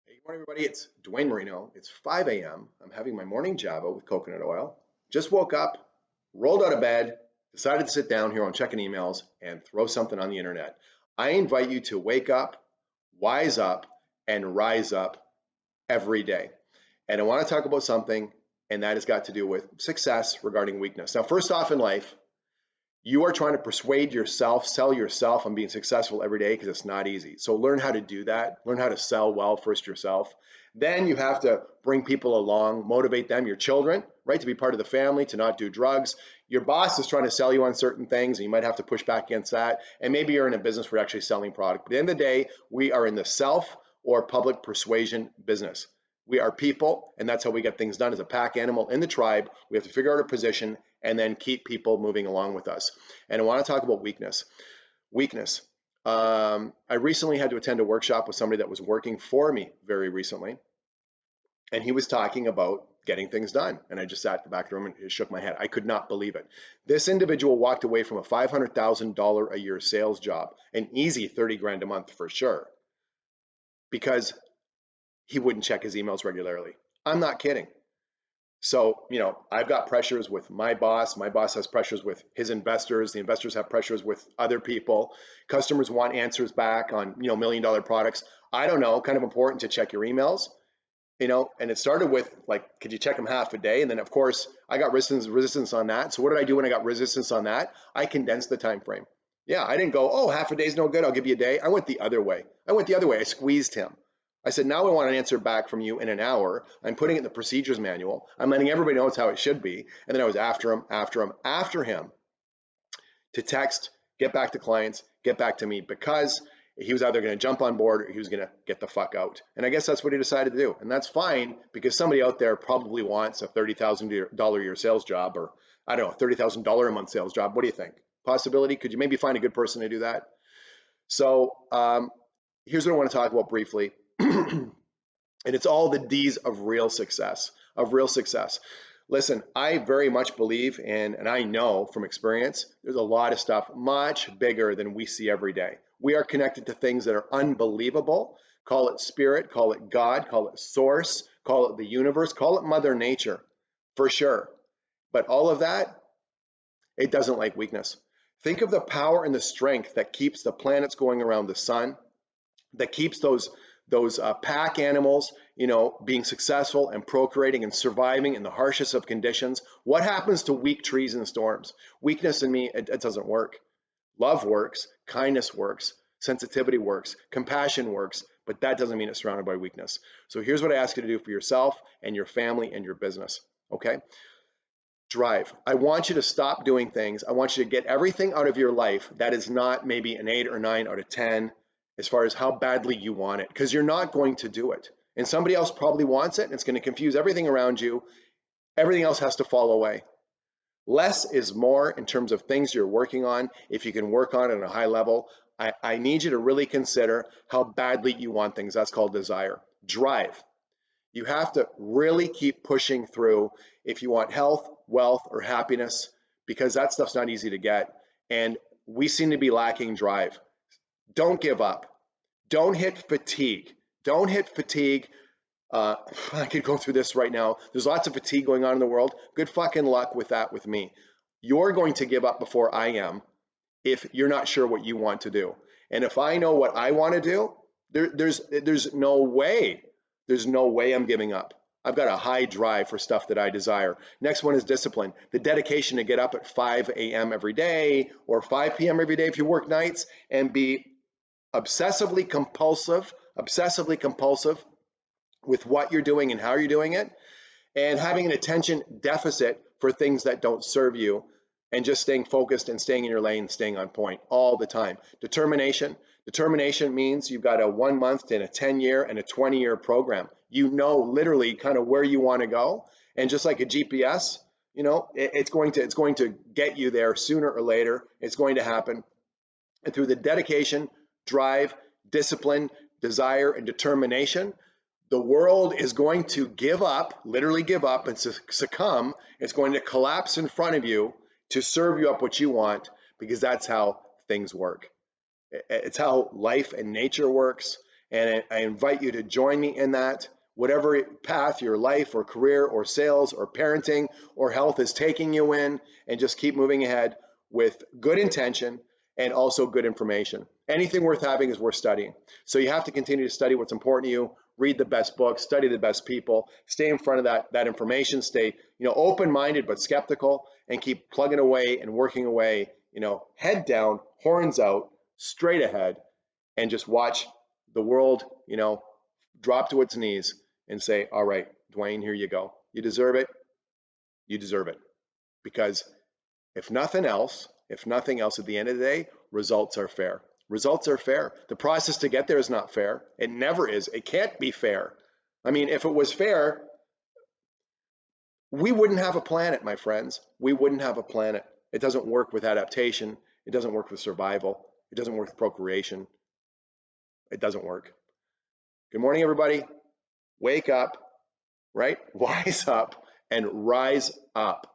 Hey, good morning, everybody. It's Dwayne Marino. It's 5 a.m. I'm having my morning Java with coconut oil. Just woke up, rolled out of bed, decided to sit down here on checking emails and throw something on the internet. I invite you to wake up, wise up, and rise up every day. And I want to talk about something, and that has got to do with success regarding weakness. Now, first off in life, you are trying to persuade yourself, sell yourself on being successful every day because it's not easy. So learn how to do that. Learn how to sell well first yourself. Then you have to bring people along, motivate them, your children, right, to be part of the family, to not do drugs. Your boss is trying to sell you on certain things, and you might have to push back against that. And maybe you're in a business where you're actually selling product. But at the end of the day, we are in the self or public persuasion business. We are people, and that's how we get things done as a pack animal in the tribe. We have to figure out our position and then keep people moving along with us. And I want to talk about weakness. Weakness. I recently had to attend a workshop with somebody that was working for me very recently, and he was talking about getting things done. And I just sat in the back of the room and shook my head. I could not believe it. This individual walked away from a $500,000 a year sales job, an easy 30 grand a month for sure, because he wouldn't check his emails regularly. I'm not kidding. So, I've got pressures with my boss. My boss has pressures with his investors. The investors have pressures with other people. Customers want answers back on, $1 million products. I don't know, kind of important to check your emails, and it started with like, could you check them half a day? And then of course I got resistance on that. So what did I do when I got resistance on that? I condensed the time frame. Yeah, I didn't go, oh, half a day's no good, I'll give you a day. I went the other way. I squeezed him. I said, now I want an answer back from you in an hour. I'm putting it in the procedures manual. I'm letting everybody know it's how it should be. And then I was after him to text, get back to clients, get back to me, because he was either going to jump on board or he was going to get the fuck out. And I guess that's what he decided to do. And that's fine, because somebody out there probably wants a $30,000 a year sales job, or I don't know, $30,000 a month sales job. What do you think? Possibility? Could you maybe find a good person to do that? So here's what I want to talk about briefly. And it's all the D's of real success, Listen, I very much believe in, and I know from experience, there's a lot of stuff much bigger than we see every day. We are connected to things that are unbelievable. Call it spirit, call it God, call it source, call it the universe, call it Mother Nature, for sure. But all of that, it doesn't like weakness. Think of the power and the strength that keeps the planets going around the sun, that keeps those pack animals, being successful and procreating and surviving in the harshest of conditions. What happens to weak trees in storms? Weakness in me, it doesn't work. Love works, kindness works, sensitivity works, compassion works, but that doesn't mean it's surrounded by weakness. So here's what I ask you to do for yourself and your family and your business, okay? Drive. I want you to stop doing things. I want you to get everything out of your life that is not maybe an 8 or 9 out of 10 as far as how badly you want it, because you're not going to do it. And somebody else probably wants it, and it's going to confuse everything around you. Everything else has to fall away. Less is more in terms of things you're working on. If you can work on it at a high level, I need you to really consider how badly you want things. That's called desire. Drive. You have to really keep pushing through if you want health, wealth, or happiness, because that stuff's not easy to get. And we seem to be lacking drive. Don't give up. Don't hit fatigue. Don't hit fatigue. I could go through this right now. There's lots of fatigue going on in the world. Good fucking luck with that with me. You're going to give up before I am if you're not sure what you want to do. And if I know what I want to do, there's no way. There's no way I'm giving up. I've got a high drive for stuff that I desire. Next one is discipline. The dedication to get up at 5 a.m. every day or 5 p.m. every day if you work nights, and be obsessively compulsive with what you're doing and how you're doing it, and having an attention deficit for things that don't serve you, and just staying focused and staying in your lane, staying on point all the time. Determination means you've got a 1 month and a 10-year and a 20-year program. Literally kind of where you want to go, and just like a GPS, it's going to get you there sooner or later. It's going to happen. And through the dedication, drive, discipline, desire, and determination, the world is going to give up, literally give up and succumb. It's going to collapse in front of you to serve you up what you want, because that's how things work. It's how life and nature works. And I invite you to join me in that. Whatever path your life or career or sales or parenting or health is taking you in, and just keep moving ahead with good intention and also good information. Anything worth having is worth studying. So you have to continue to study what's important to you, read the best books, study the best people, stay in front of that information, stay, open-minded but skeptical, and keep plugging away and working away, head down, horns out, straight ahead, and just watch the world, drop to its knees and say, all right, Dwayne, here you go. You deserve it. You deserve it. Because if nothing else, at the end of the day, results are fair. Results are fair. The process to get there is not fair. It never is. It can't be fair. I mean, if it was fair, we wouldn't have a planet, my friends. We wouldn't have a planet. It doesn't work with adaptation. It doesn't work with survival. It doesn't work with procreation. It doesn't work. Good morning, everybody. Wake up, right? Wise up and rise up.